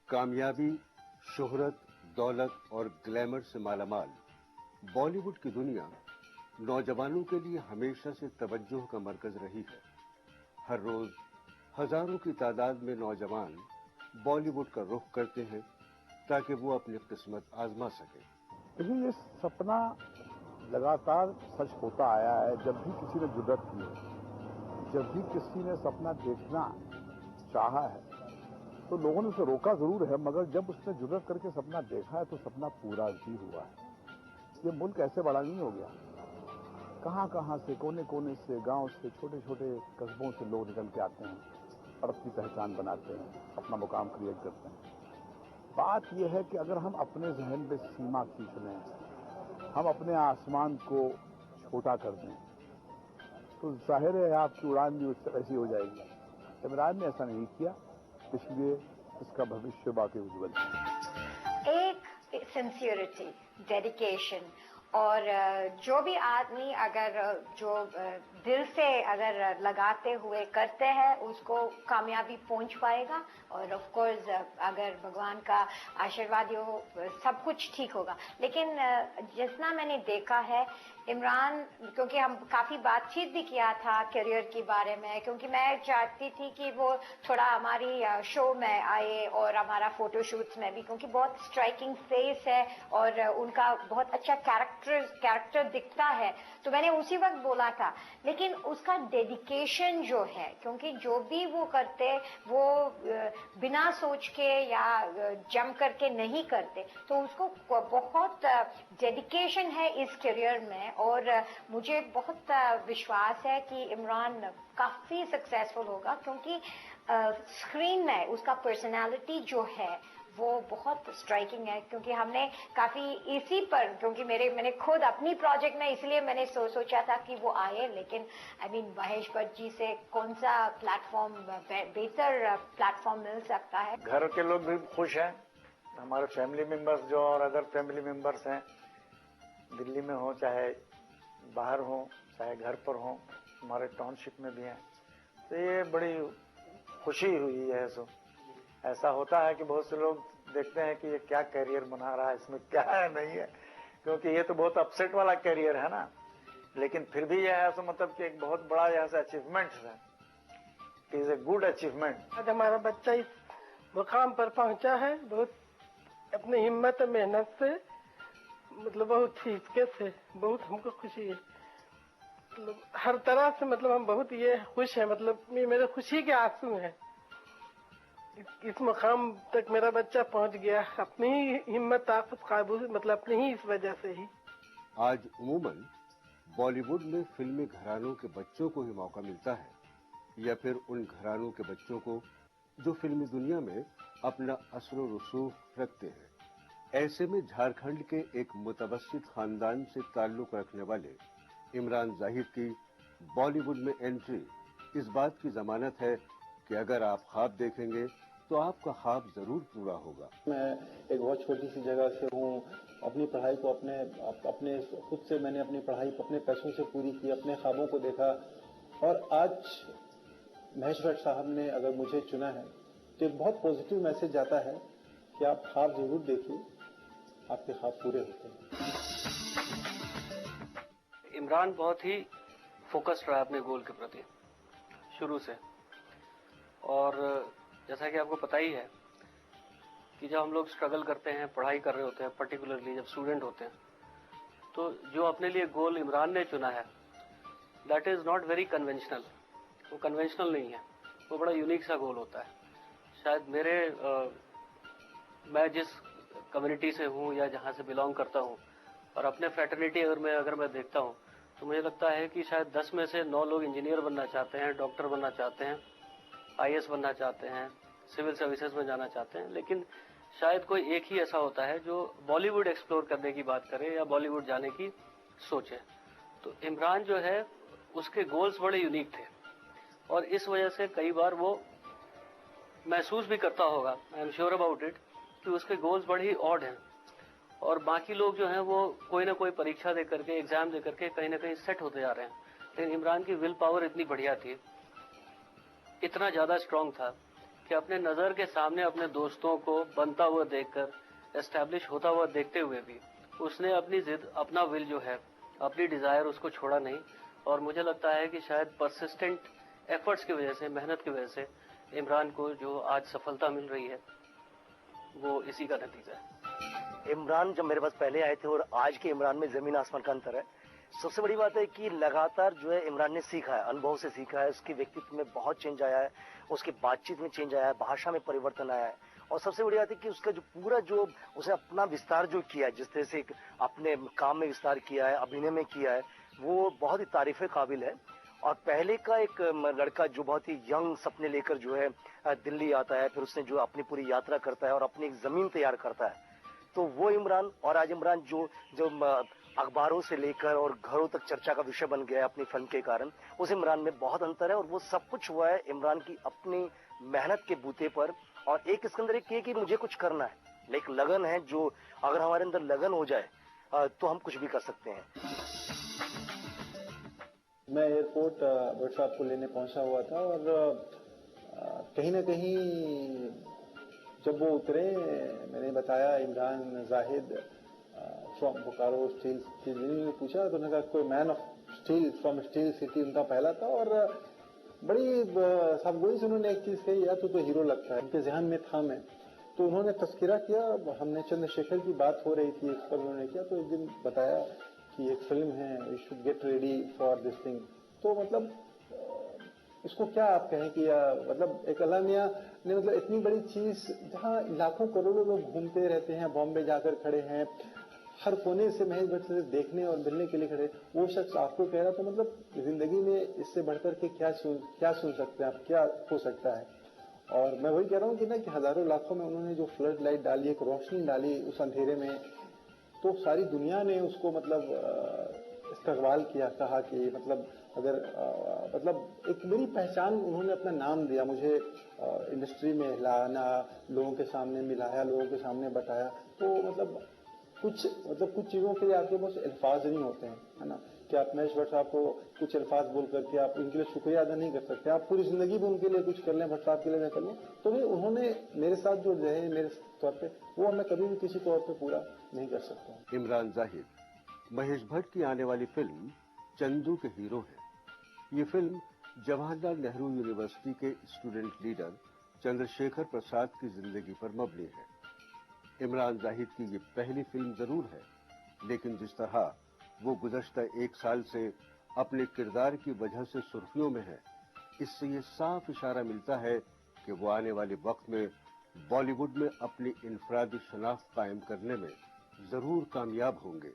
कामयाबी, शोहरत, दौलत और ग्लैमर से मालामाल बॉलीवुड की दुनिया नौजवानों के लिए हमेशा से तवज्जो का मरकज रही है। हर रोज हजारों की तादाद में नौजवान बॉलीवुड का रुख करते हैं ताकि वो अपनी किस्मत आजमा सके। देखिए, ये सपना लगातार सच होता आया है। जब भी किसी ने जुर्रत की है, जब भी किसी ने सपना देखना चाहा है, तो लोगों ने उसे रोका जरूर है, मगर जब उसने जुर्रत करके सपना देखा है तो सपना पूरा भी हुआ है। ये मुल्क ऐसे बड़ा नहीं हो गया। कहां कहां से, कोने कोने से, गांव से, छोटे छोटे कस्बों से लोग निकल के आते हैं और अपनी पहचान बनाते हैं, अपना मुकाम क्रिएट करते हैं। बात यह है कि अगर हम अपने जहन में सीमा खींच लें, हम अपने आसमान को छोटा कर दें, तो जाहिर है आपकी उड़ान भी उससे ऐसी हो जाएगी। इमरान ने ऐसा नहीं किया, इसलिए इसका भविष्य बाकी उज्जवल है। एक सिंसियरिटी, डेडिकेशन, और जो भी आदमी अगर जो दिल से अगर लगाते हुए करते हैं उसको कामयाबी पहुंच पाएगा। और ऑफ कोर्स अगर भगवान का आशीर्वाद हो सब कुछ ठीक होगा। लेकिन जितना मैंने देखा है इमरान, क्योंकि हम काफी बातचीत भी किया था करियर के बारे में, क्योंकि मैं चाहती थी कि वो थोड़ा हमारी शो में आए और हमारा फोटोशूट में भी, क्योंकि बहुत स्ट्राइकिंग फेस है और उनका बहुत अच्छा कैरेक्टर दिखता है। तो मैंने उसी वक्त बोला था, लेकिन उसका डेडिकेशन जो है, क्योंकि जो भी वो करते वो बिना सोच के या जम करके नहीं करते, तो उसको बहुत डेडिकेशन है इस करियर में। और मुझे बहुत विश्वास है कि इमरान काफी सक्सेसफुल होगा, क्योंकि स्क्रीन में उसका पर्सनालिटी जो है वो बहुत स्ट्राइकिंग है। क्योंकि हमने काफी इसी पर, क्योंकि मैंने खुद अपनी प्रोजेक्ट में इसलिए मैंने सोचा था कि वो आए, लेकिन महेश भट्ट जी से कौन सा प्लेटफॉर्म बेहतर प्लेटफॉर्म मिल सकता है। घर के लोग भी खुश हैं, हमारे फैमिली मेंबर्स जो और अदर फैमिली मेंबर्स हैं, दिल्ली में हो चाहे बाहर हो चाहे घर पर हो, हमारे टाउनशिप में भी हैं, तो ये बड़ी खुशी हुई है। सो ऐसा होता है कि बहुत से लोग देखते हैं कि ये क्या कैरियर बना रहा है, इसमें क्या है नहीं है, क्योंकि ये तो बहुत अपसेट वाला कैरियर है ना। लेकिन फिर भी यह है सो मतलब कि एक बहुत बड़ा यहाँ से अचीवमेंट है, it is a good achievement. आज हमारा बच्चा इस मुकाम पर पहुंचा है, बहुत अपनी हिम्मत और मेहनत से, मतलब बहुत हिचके से, बहुत हमको खुशी है। मतलब हर तरह से हम बहुत ये खुश हैं, मतलब ये मेरे खुशी के आंसू हैं। इस मुकाम तक मेरा बच्चा पहुंच गया अपनी ही हिम्मत, ताकत, काबू, मतलब अपनी ही इस वजह से ही। आज उमूमन बॉलीवुड में फिल्मी घरानों के बच्चों को ही मौका मिलता है, या फिर उन घरानों के बच्चों को जो फिल्मी दुनिया में अपना असर रसूख रखते हैं। ऐसे में झारखंड के एक मुतवस्सित खानदान से ताल्लुक रखने वाले इमरान जाहिद की बॉलीवुड में एंट्री इस बात की जमानत है कि अगर आप ख्वाब देखेंगे तो आपका ख्वाब जरूर पूरा होगा। मैं एक बहुत छोटी सी जगह से हूँ, अपनी पढ़ाई को अपने खुद से मैंने अपनी पढ़ाई अपने पैसों से पूरी की, अपने ख्वाबों को देखा, और आज महेश भट्ट साहब ने अगर मुझे चुना है तो एक बहुत पॉजिटिव मैसेज जाता है कि आप ख्वाब जरूर देखिए, आपके ख्वाब पूरे होते हैं। इमरान बहुत ही फोकस्ड रहा अपने गोल के प्रति शुरू से, और जैसा कि आपको पता ही है कि जब हम लोग स्ट्रगल करते हैं, पढ़ाई कर रहे होते हैं, पर्टिकुलरली जब स्टूडेंट होते हैं, तो जो अपने लिए गोल इमरान ने चुना है that is not very conventional. वो कन्वेंशनल नहीं है, वो बड़ा यूनिक सा गोल होता है। शायद मैं जिस कम्युनिटी से हूँ या जहाँ से बिलोंग करता हूँ, और अपने फ्रेटर्निटी अगर मैं देखता हूँ, तो मुझे लगता है कि शायद 10 में से 9 लोग इंजीनियर बनना चाहते हैं, डॉक्टर बनना चाहते हैं, IAS बनना चाहते हैं, सिविल सर्विसेज में जाना चाहते हैं, लेकिन शायद कोई एक ही ऐसा होता है जो बॉलीवुड एक्सप्लोर करने की बात करे या बॉलीवुड जाने की सोचे। तो इमरान जो है उसके गोल्स बड़े यूनिक थे, और इस वजह से कई बार वो महसूस भी करता होगा, I am sure about it, कि उसके गोल्स बड़े ही ऑड हैं, और बाकी लोग जो हैं वो कोई ना कोई परीक्षा दे करके, एग्जाम दे करके कहीं ना कहीं सेट होते जा रहे हैं। लेकिन इमरान की विल पावर इतनी बढ़िया थी, इतना ज्यादा स्ट्रांग था कि अपने नज़र के सामने अपने दोस्तों को बनता हुआ देखकर, एस्टैब्लिश होता हुआ देखते हुए भी उसने अपनी जिद, अपना विल जो है, अपनी डिज़ायर उसको छोड़ा नहीं। और मुझे लगता है कि शायद परसिस्टेंट एफर्ट्स की वजह से, मेहनत की वजह से इमरान को जो आज सफलता मिल रही है वो इसी का नतीजा है। इमरान जब मेरे पास पहले आए थे और आज के इमरान में जमीन आसमान का अंतर है। सबसे बड़ी बात है कि लगातार जो है इमरान ने सीखा है, अनुभव से सीखा है, उसके व्यक्तित्व में बहुत चेंज आया है, उसकी बातचीत में चेंज आया है, भाषा में परिवर्तन आया है। और सबसे बड़ी बात है कि उसका जो पूरा जो उसने अपना विस्तार जो किया है, जिस तरह से अपने काम में विस्तार किया है, अभिनय में किया है, वो बहुत ही तारीफ काबिल है। और पहले का एक लड़का जो बहुत ही यंग सपने लेकर जो है दिल्ली आता है, फिर उसने जो अपनी पूरी यात्रा करता है और अपनी एक जमीन तैयार करता है, तो वो इमरान और आज इमरान जो अखबारों से लेकर और घरों तक चर्चा का विषय बन गया है अपनी फिल्म के कारण, उस इमरान में बहुत अंतर है। और वो सब कुछ हुआ है इमरान की अपनी मेहनत के बूते पर। और एक इसके अंदर एक ये कि मुझे कुछ करना है, लेकिन लगन है, जो अगर हमारे अंदर लगन हो जाए तो हम कुछ भी कर सकते हैं। मैं एयरपोर्ट भट्ट साहब को लेने पहुंचा हुआ था और कहीं ना कहीं जब वो उतरे, मैंने बताया Imran Zahid from Bokaro steel city, ने पूछा तो उन्होंने कहा कोई man of steel from steel city उनका पहला था। और बड़ी साफगोई से उन्होंने एक चीज कही, यार तो हीरो लगता है, उनके जहन में था मैं। तो उन्होंने तस्करा किया, हमने चंद्रशेखर की बात हो रही थी, इस पर उन्होंने किया, तो एक दिन बताया कि एक फिल्म है, you should get ready for this thing. तो मतलब इसको क्या आप कहें कि मतलब एक अल्लाह मियां ने मतलब इतनी बड़ी चीज, जहां लाखों करोड़ों लोग घूमते रहते हैं, बॉम्बे जाकर खड़े हैं, हर कोने से महेश भट्ट से देखने और मिलने के लिए खड़े, वो शख्स आपको कह रहा, तो मतलब जिंदगी में इससे बढ़कर के क्या सुन सकते हैं आप, क्या हो सकता है। और मैं वही कह रहा हूँ कि ना कि हजारों लाखों में उन्होंने जो फ्लड लाइट डाली, एक रोशनी डाली उस अंधेरे में, तो सारी दुनिया ने उसको मतलब इस्तकबाल किया, कहा कि मतलब अगर मतलब एक मेरी पहचान, उन्होंने अपना नाम दिया मुझे, इंडस्ट्री में लाना, लोगों के सामने मिलाया, लोगों के सामने बताया। तो मतलब कुछ चीजों के लिए आपके पास अल्फाज नहीं होते हैं, है ना, कि आप महेश भट्ट साहब को कुछ अल्फाज बोल करके आप उनके लिए शुक्रिया अदा नहीं कर सकते। आप पूरी जिंदगी भी उनके लिए कुछ कर लें, भट्ट साहब के लिए न कर लें, तो भी उन्होंने मेरे साथ जो रहे मेरे तौर पे, वो मैं कभी भी किसी तौर पे पूरा नहीं कर सकता। इमरान जाहिद महेश भट्ट की आने वाली फिल्म चंदू के हीरो है। ये फिल्म जवाहरलाल नेहरू यूनिवर्सिटी के स्टूडेंट लीडर चंद्रशेखर प्रसाद की जिंदगी पर मबनी है। इमरान जाहिद की ये पहली फिल्म जरूर है, लेकिन जिस तरह वो गुज़श्ता 1 साल से अपने किरदार की वजह से सुर्खियों में है, इससे ये साफ इशारा मिलता है कि वो आने वाले वक्त में बॉलीवुड में अपनी इनफरादी शनाख्त कायम करने में जरूर कामयाब होंगे।